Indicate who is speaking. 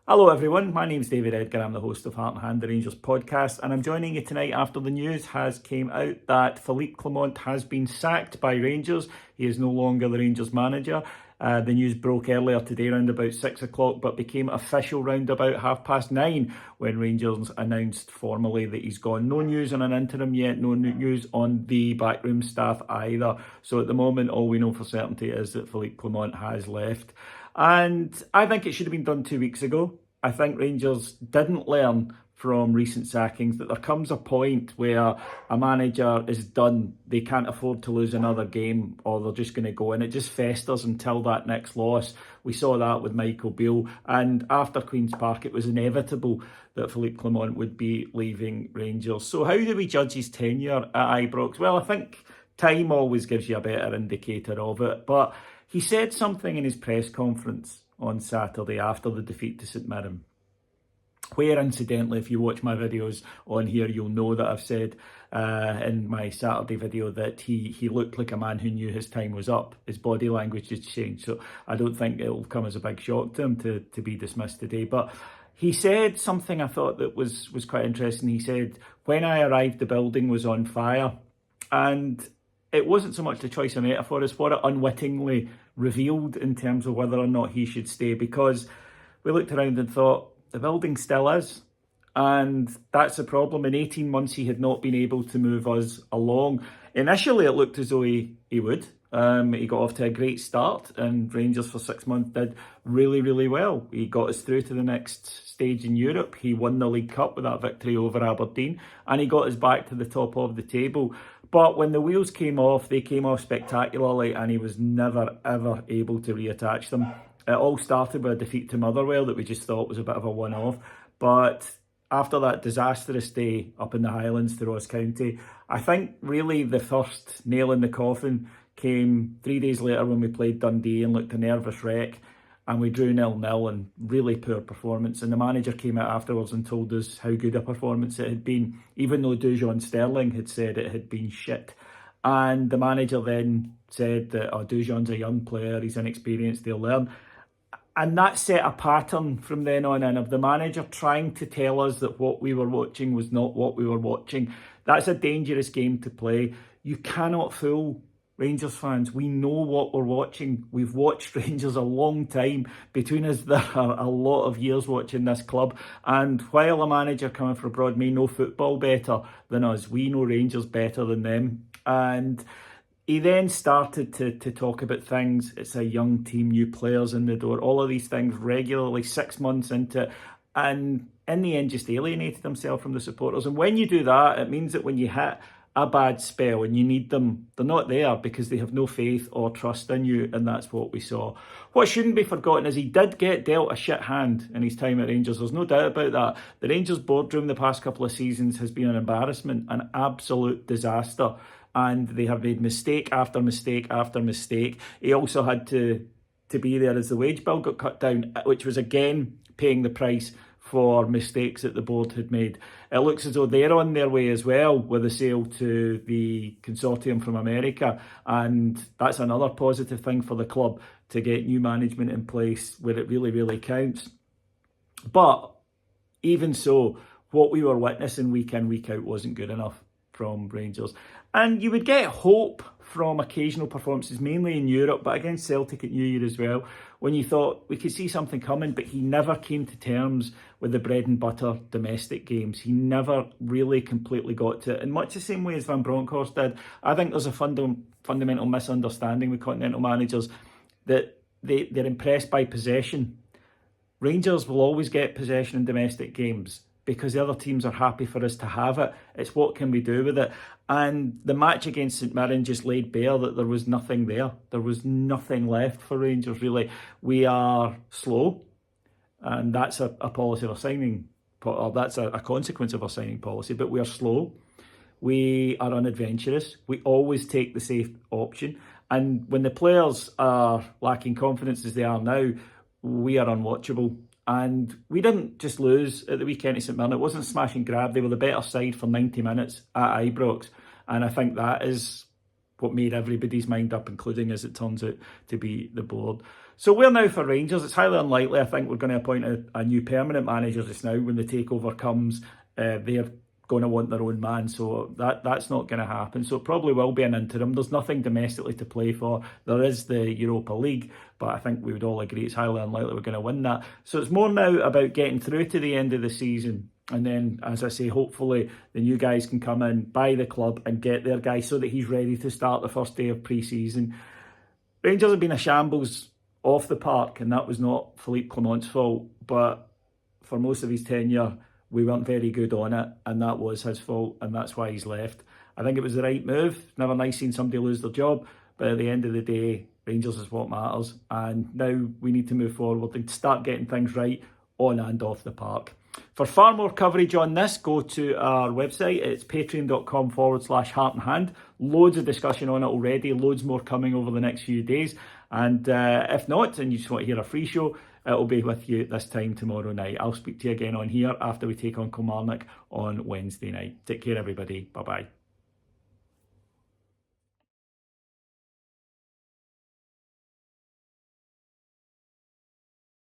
Speaker 1: Hello everyone, my name's David Edgar, I'm the host of Heart and Hand, the Rangers podcast, and I'm joining you tonight after the news has came out that Philippe Clement has been sacked by Rangers. He is no longer the Rangers manager. The news broke earlier today around about 6 o'clock, but became official round about 9:30 when Rangers announced formally that he's gone. No news on an interim yet, no news on the backroom staff either. So at the moment, all we know for certainty is that Philippe Clement has left. And I think it should have been done 2 weeks ago. I think Rangers didn't learn from recent sackings that there comes a point where a manager is done, they can't afford to lose another game, or they're just going to go, and it just festers until that next loss. We saw that with Michael Beale, and after Queen's Park it was inevitable that Philippe Clement would be leaving Rangers. So how do we judge his tenure at Ibrox? Well, I think time always gives you a better indicator of it, but he said something in his press conference on Saturday after the defeat to St Mirren, where incidentally, if you watch my videos on here, you'll know that I've said in my Saturday video that he looked like a man who knew his time was up. His body language has changed, so I don't think it'll come as a big shock to him to be dismissed today. But he said something I thought that was quite interesting. He said, when I arrived, the building was on fire. And it wasn't so much the choice of metaphor as what it unwittingly revealed in terms of whether or not he should stay, because we looked around and thought, the building still is. And that's the problem. In 18 months, he had not been able to move us along. Initially, it looked as though he would. He got off to a great start, and Rangers for 6 months did really, really well. He got us through to the next stage in Europe. He won the League Cup with that victory over Aberdeen, and he got us back to the top of the table. But when the wheels came off, they came off spectacularly, and he was never, ever able to reattach them. It all started with a defeat to Motherwell that we just thought was a bit of a one-off. But after that disastrous day up in the Highlands to Ross County, I think really the first nail in the coffin came 3 days later when we played Dundee and looked a nervous wreck, and we drew 0-0 and really poor performance. And the manager came out afterwards and told us how good a performance it had been, even though Dujon Sterling had said it had been shit. And the manager then said that, Dujon's a young player, he's inexperienced, they'll learn. And that set a pattern from then on in of the manager trying to tell us that what we were watching was not what we were watching. That's a dangerous game to play. You cannot fool Rangers fans. We know what we're watching. We've watched Rangers a long time. Between us, there are a lot of years watching this club. And while a manager coming from abroad may know football better than us, we know Rangers better than them. And he then started to talk about things. It's a young team, new players in the door, all of these things regularly, 6 months into it. And in the end, just alienated himself from the supporters. And when you do that, it means that when you hit a bad spell and you need them, they're not there because they have no faith or trust in you, and that's what we saw. What shouldn't be forgotten is he did get dealt a shit hand in his time at Rangers. There's no doubt about that. The Rangers boardroom the past couple of seasons has been an embarrassment, an absolute disaster, and they have made mistake after mistake after mistake. He also had to be there as the wage bill got cut down, which was again paying the price for mistakes that the board had made. It looks as though they're on their way as well with the sale to the consortium from America, and that's another positive thing for the club to get new management in place where it really, really counts. But even so, what we were witnessing week in, week out wasn't good enough from Rangers. And you would get hope from occasional performances, mainly in Europe, but against Celtic at New Year as well, when you thought we could see something coming, but he never came to terms with the bread and butter domestic games. He never really completely got to it, in much the same way as Van Bronckhorst did. I think there's a fundamental misunderstanding with continental managers that they're impressed by possession. Rangers will always get possession in domestic games because the other teams are happy for us to have it. It's what can we do with it? And the match against St Mirren just laid bare that there was nothing there. There was nothing left for Rangers, really. We are slow, and that's a policy of our signing, or that's a consequence of our signing policy, but we are slow. We are unadventurous. We always take the safe option. And when the players are lacking confidence as they are now, we are unwatchable. And we didn't just lose at the weekend at St Mirren. It wasn't smash and grab. They were the better side for 90 minutes at Ibrox. And I think that is what made everybody's mind up, including, as it turns out, to be the board. So where now for Rangers? It's highly unlikely. I think we're going to appoint a new permanent manager just now. When the takeover comes, they're going to want their own man, so that's not going to happen. So it probably will be an interim. There's nothing domestically to play for. There is the Europa League, but I think we would all agree it's highly unlikely we're going to win that. So it's more now about getting through to the end of the season. And then, as I say, hopefully the new guys can come in, buy the club and get their guy so that he's ready to start the first day of pre-season. Rangers have been a shambles off the park, and that was not Philippe Clement's fault. But for most of his tenure, we weren't very good on it, and that was his fault, and that's why he's left. I think it was the right move. Never nice seeing somebody lose their job, but at the end of the day, Rangers is what matters. And now we need to move forward and start getting things right on and off the park. For far more coverage on this, go to our website. It's patreon.com/Heart and Hand. Loads of discussion on it already. Loads more coming over the next few days. And if not, and you just want to hear a free show, it'll be with you this time tomorrow night. I'll speak to you again on here after we take on Kilmarnock on Wednesday night. Take care, everybody. Bye-bye.